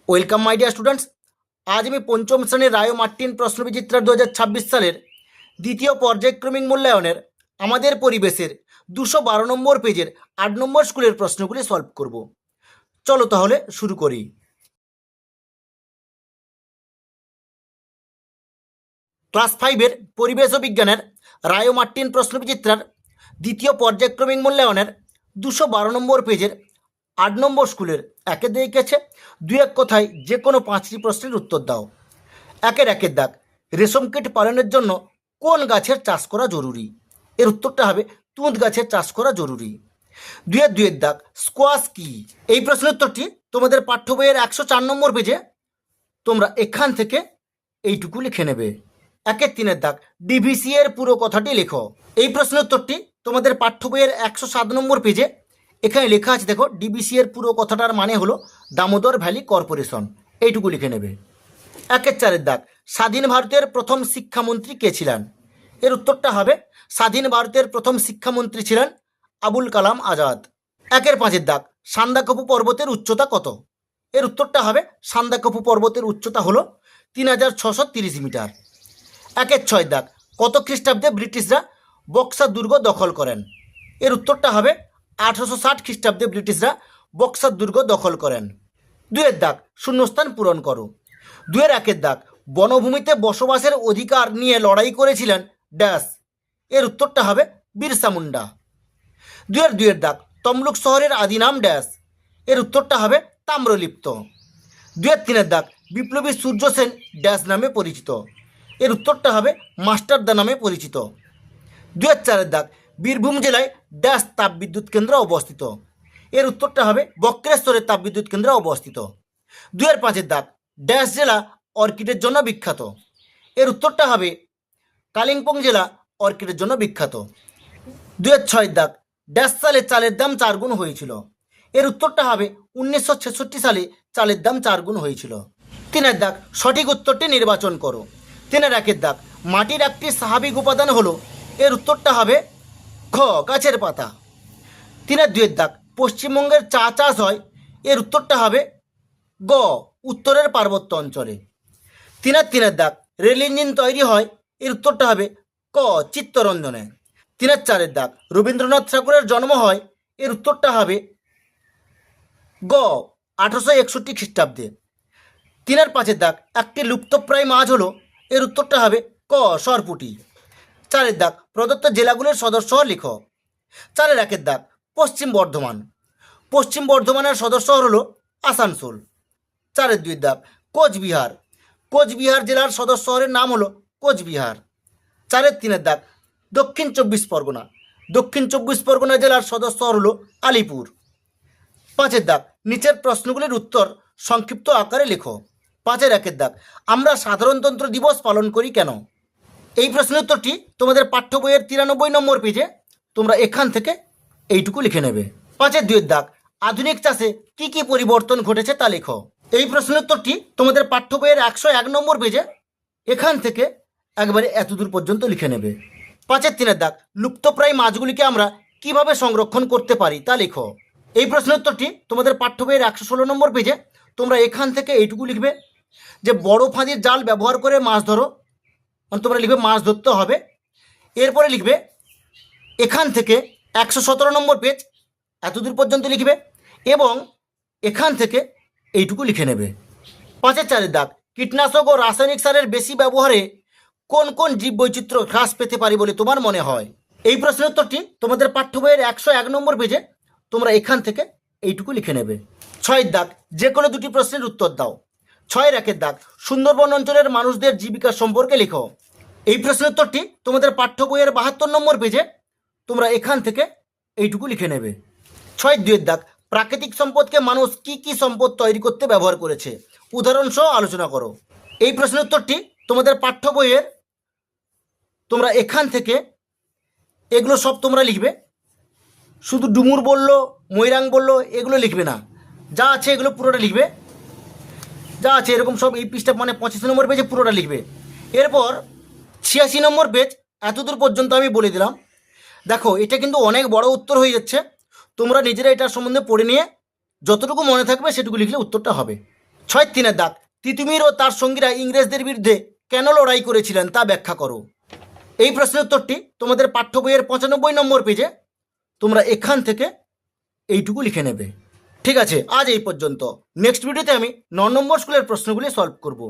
Welcome my dear students. আজ আমি পঞ্চম শ্রেণীর রায় ও মার্টিন প্রশ্নবিচিত্রা 2026 সালের দ্বিতীয় পর্যায়ক্রমিক মূল্যায়নের আমাদের পরিবেশের 212 নম্বর পেজের 8 নম্বর স্কুলের প্রশ্নগুলি সলভ করব। চলো তাহলে শুরু করি। ক্লাস 5-এর পরিবেশ ও বিজ্ঞানের রায় ও মার্টিন প্রশ্নবিচিত্রার দ্বিতীয় পর্যায়ক্রমিক মূল্যায়নের 212 নম্বর পেজের 8 নম্বর স্কুলের একে দেখেছে 2-1 কথায় যে কোনো 5টি প্রশ্নের উত্তর দাও। একের দাগ, রেশম কীট পালনের জন্য কোন গাছের চাষ করা জরুরি? এর উত্তরটা হবে তুঁত গাছের চাষ করা জরুরি। দুয়ের দাগ, স্কোয়াশ কি? এই প্রশ্নের উত্তরটি তোমাদের পাঠ্য বইয়ের 104 নম্বর পেজে তোমরা এখান থেকে এইটুকু লিখে নেবে। তিনের দাগ, ডিভিসি এর পুরো কথাটি লেখো। এই প্রশ্নের উত্তরটি তোমাদের পাঠ্য বইয়ের 107 নম্বর পেজে এখানে লেখা আছে, দেখো, ডিবিসি এর পুরো কথাটার মানে হলো দামোদর ভ্যালি কর্পোরেশন। এইটুকু লিখে নেবে। চারের দাগ, স্বাধীন ভারতের প্রথম শিক্ষামন্ত্রী কে ছিলেন? এর উত্তরটা হবে স্বাধীন ভারতের প্রথম শিক্ষামন্ত্রী ছিলেন আবুল কালাম আজাদ। 5-এর দাগ, সান্দাকফু পর্বতের উচ্চতা কত? এর উত্তরটা হবে সান্দাকফু পর্বতের উচ্চতা হলো 3630 মিটার। 6 দাগ, কত খ্রিস্টাব্দে ব্রিটিশরা বক্সা দুর্গ দখল করেন? এর উত্তরটা হবে 1860 খ্রিস্টাব্দে ব্রিটিশরা বক্সার দুর্গ দখল করেন। 2-এর দাগ, শূন্যস্থান পূরণ করো। 2-1 দাগ, বনভূমিতে বসবাসের অধিকার নিয়ে লড়াই করেছিলেন ড্যাশ? এর উত্তরটা হবে বিরসা মুন্ডা। 2-2 দাগ, তমলুক শহরের আদি নাম ড্যাশ? এর উত্তরটা হবে তাম্রলিপ্ত। 2-3 দাগ, বিপ্লবী সূর্য সেন ড্যাশ নামে পরিচিত? এর উত্তরটা হবে মাস্টারদা নামে পরিচিত। 2-4 দাগ, বীরভূম জেলায় ড্যাশ তাপবিদ্যুৎ কেন্দ্র অবস্থিত? এর উত্তরটা হবে বক্রেশ্বরের তাপবিদ্যুৎ কেন্দ্র অবস্থিত। 2-5 দাগ, ড্যাশ জেলা অর্কিডের জন্য বিখ্যাত? এর উত্তরটা হবে কালিম্পং জেলা অর্কিডের জন্য বিখ্যাত। 2-6 দাগ, ড্যাশ সালে চালের দাম 4 গুণ হয়েছিল? এর উত্তরটা হবে 1966 সালে চালের দাম 4 গুণ হয়েছিল। 3-এর দাগ, সঠিক উত্তরটি নির্বাচন করো। 3-1 দাগ, মাটির একটি স্বাভাবিক উপাদান হলো? এর উত্তরটা হবে খ, গাছের পাতা। 3-2 দাগ, পশ্চিমবঙ্গের চা চাষ হয়? এর উত্তরটা হবে গ, উত্তরের পার্বত্য অঞ্চলে। 3-3 দাগ, রেল ইঞ্জিন তৈরি হয়? এর উত্তরটা হবে ক, চিত্তরঞ্জনে। 3-4 দাগ, রবীন্দ্রনাথ ঠাকুরের জন্ম হয়? এর উত্তরটা হবে গ, 1861 খ্রিস্টাব্দে। 3-5 দাগ, একটি লুপ্তপ্রায় মাছ হলো? এর উত্তরটা হবে ক, সরপুঁটি। 4 দাগ, প্রদত্ত জেলাগুলির সদর শহর লিখো। 4-1 দাগ, পশ্চিম বর্ধমান। পশ্চিম বর্ধমানের সদর শহর হলো আসানসোল। 4-2 দাগ, কোচবিহার। কোচবিহার জেলার সদর শহরের নাম হলো কোচবিহার। 4-3 দাগ, দক্ষিণ 24 পরগনা। দক্ষিণ 24 পরগনা জেলার সদর শহর হলো আলিপুর। 5 দাগ, নিচের প্রশ্নগুলির উত্তর সংক্ষিপ্ত আকারে লেখো। 5-1 দাগ, আমরা সাধারণতন্ত্র দিবস পালন করি কেন? এই প্রশ্নের উত্তরটি তোমাদের পাঠ্য বইয়ের 93 নম্বর পেজে তোমরা এখান থেকে এইটুকু লিখে নেবে। 5-2 দাগ, আধুনিক চাষে কি কি পরিবর্তন ঘটেছে তা লেখো। এই প্রশ্নের উত্তরটি তোমাদের পাঠ্য বইয়ের 101 নম্বর পেজে এখান থেকে একবারে এতদূর পর্যন্ত লিখে নেবে। 5-3 দাগ, লুপ্তপ্রায় মাছগুলিকে আমরা কিভাবে সংরক্ষণ করতে পারি তা লেখো। এই প্রশ্নের উত্তরটি তোমাদের পাঠ্য বইয়ের 116 নম্বর পেজে তোমরা এখান থেকে এইটুকু লিখবে যে বড় ফাঁদির জাল ব্যবহার করে মাছ ধরো। তোমরা লিখবে মাছ ধরতে হবে। এরপরে লিখবে এখান থেকে 117 নম্বর পেজ এতদূর পর্যন্ত লিখবে এবং এখান থেকে এইটুকু লিখে নেবে। 5-4 দাগ, কীটনাশক ও রাসায়নিক সারের বেশি ব্যবহারে কোন কোন জীববৈচিত্র্য হ্রাস পেতে পারে বলে তোমার মনে হয়? এই প্রশ্নের উত্তরটি তোমাদের পাঠ্য বইয়ের 101 নম্বর পেজে তোমরা এখান থেকে এইটুকু লিখে নেবে। 6 দাগ, যে কোনো দুটি প্রশ্নের উত্তর দাও। 6-1 দাগ, সুন্দরবন অঞ্চলের মানুষদের জীবিকা সম্পর্কে লেখো। এই প্রশ্নের উত্তরটি তোমাদের পাঠ্য বইয়ের 72 নম্বর পেজে তোমরা এখান থেকে এইটুকু লিখে নেবে। 6-2 দাগ, প্রাকৃতিক সম্পদকে মানুষ কি কি সম্পদ তৈরি করতে ব্যবহার করেছে? উদাহরণ সহ আলোচনা করো। এই প্রশ্নের উত্তরটি তোমাদের পাঠ্য বইয়ের তোমরা এখান থেকে এগুলো সব তোমরা লিখবে। শুধু ডুমুর বললো, ময়রাং বললো এগুলো লিখবে না, যা আছে এগুলো পুরোটা লিখবে। যা আছে এরকম সব এই পৃষ্ঠা মানে 25 নম্বর পেজে পুরোটা লিখবে। এরপর 86 নম্বর পেজ এতদূর পর্যন্ত আমি বলে দিলাম। দেখো, এটা কিন্তু অনেক বড় উত্তর হয়ে যাচ্ছে। তোমরা নিজেরা এটার সম্বন্ধে পড়ে নিয়ে যতটুকু মনে থাকবে সেটুকু লিখলে উত্তরটা হবে। 6-3 দাগ, তিতুমির ও তার সঙ্গীরা ইংরেজদের বিরুদ্ধে কেন লড়াই করেছিলেন তা ব্যাখ্যা করো। এই প্রশ্নের উত্তরটি তোমাদের পাঠ্য বইয়ের 95 নম্বর পেজে। তোমরা এখান থেকে এইটুকু লিখে নেবে। ঠিক আছে, আজ এই পর্যন্ত। নেক্সট ভিডিওতে আমি 9 নম্বর স্কুলের প্রশ্নগুলি সলভ করব।